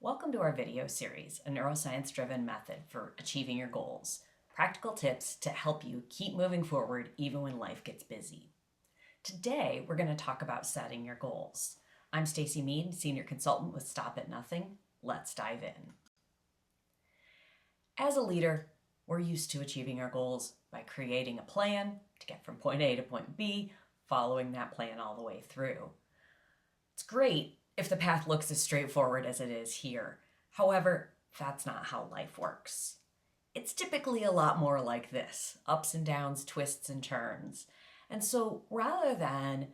Welcome to our video series, a neuroscience-driven method for achieving your goals. Practical tips to help you keep moving forward even when life gets busy. Today, we're going to talk about setting your goals. I'm Stacy Mead, Senior Consultant with Stop at Nothing. Let's dive in. As a leader, we're used to achieving our goals by creating a plan to get from point A to point B, following that plan all the way through. It's great if the path looks as straightforward as it is here. However, that's not how life works. It's typically a lot more like this, ups and downs, twists and turns. And so rather than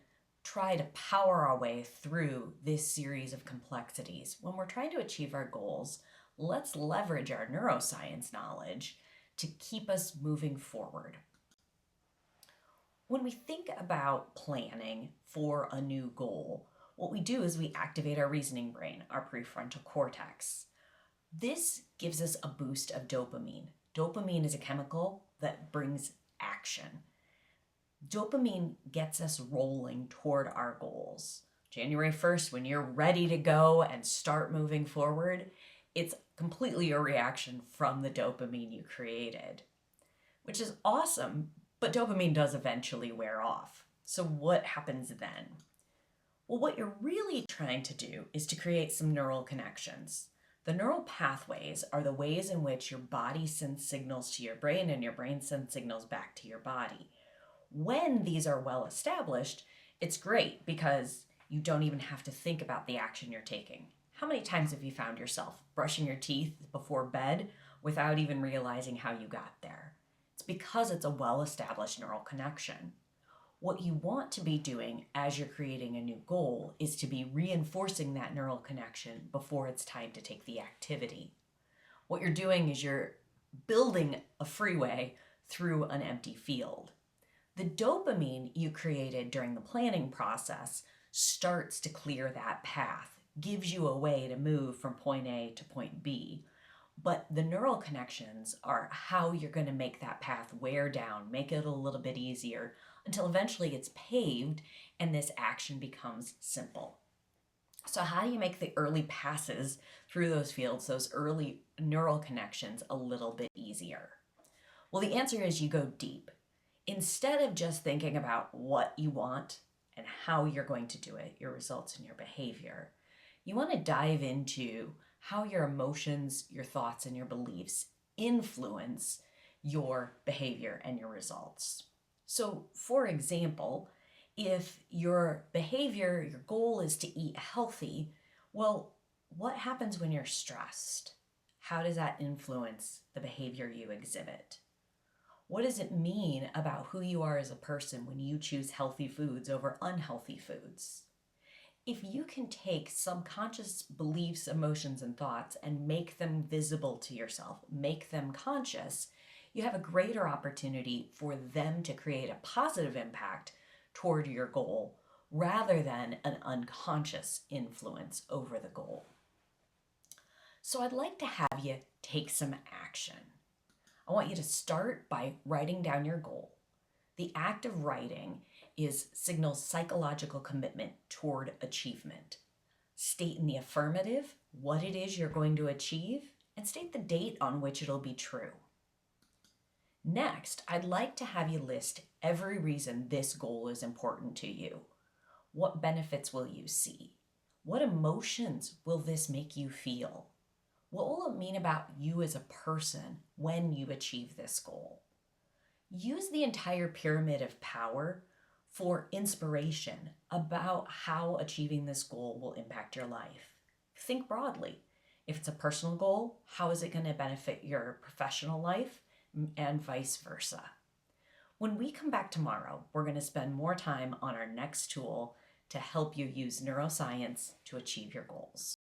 try to power our way through this series of complexities, when we're trying to achieve our goals, let's leverage our neuroscience knowledge to keep us moving forward. When we think about planning for a new goal, what we do is we activate our reasoning brain, our prefrontal cortex. This gives us a boost of dopamine. Dopamine is a chemical that brings action. Dopamine gets us rolling toward our goals. January 1st, when you're ready to go and start moving forward, it's completely a reaction from the dopamine you created, which is awesome, but dopamine does eventually wear off. So what happens then? Well, what you're really trying to do is to create some neural connections. The neural pathways are the ways in which your body sends signals to your brain and your brain sends signals back to your body. When these are well established, it's great because you don't even have to think about the action you're taking. How many times have you found yourself brushing your teeth before bed without even realizing how you got there? It's because it's a well-established neural connection. What you want to be doing as you're creating a new goal is to be reinforcing that neural connection before it's time to take the activity. What you're doing is you're building a freeway through an empty field. The dopamine you created during the planning process starts to clear that path, gives you a way to move from point A to point B. But the neural connections are how you're going to make that path wear down, make it a little bit easier, until eventually it's paved and this action becomes simple. So how do you make the early passes through those fields, those early neural connections, a little bit easier? Well, the answer is you go deep. Instead of just thinking about what you want and how you're going to do it, your results and your behavior, you want to dive into how your emotions, your thoughts, and your beliefs influence your behavior and your results. So, for example, if your behavior, your goal is to eat healthy, well, what happens when you're stressed? How does that influence the behavior you exhibit? What does it mean about who you are as a person when you choose healthy foods over unhealthy foods? If you can take subconscious beliefs, emotions, and thoughts and make them visible to yourself, make them conscious, you have a greater opportunity for them to create a positive impact toward your goal rather than an unconscious influence over the goal. So I'd like to have you take some action. I want you to start by writing down your goal. The act of writing signals psychological commitment toward achievement. State in the affirmative what it is you're going to achieve and state the date on which it'll be true. Next, I'd like to have you list every reason this goal is important to you. What benefits will you see? What emotions will this make you feel? What will it mean about you as a person when you achieve this goal? Use the entire pyramid of power for inspiration about how achieving this goal will impact your life. Think broadly. If it's a personal goal, how is it going to benefit your professional life and vice versa? When we come back tomorrow, we're going to spend more time on our next tool to help you use neuroscience to achieve your goals.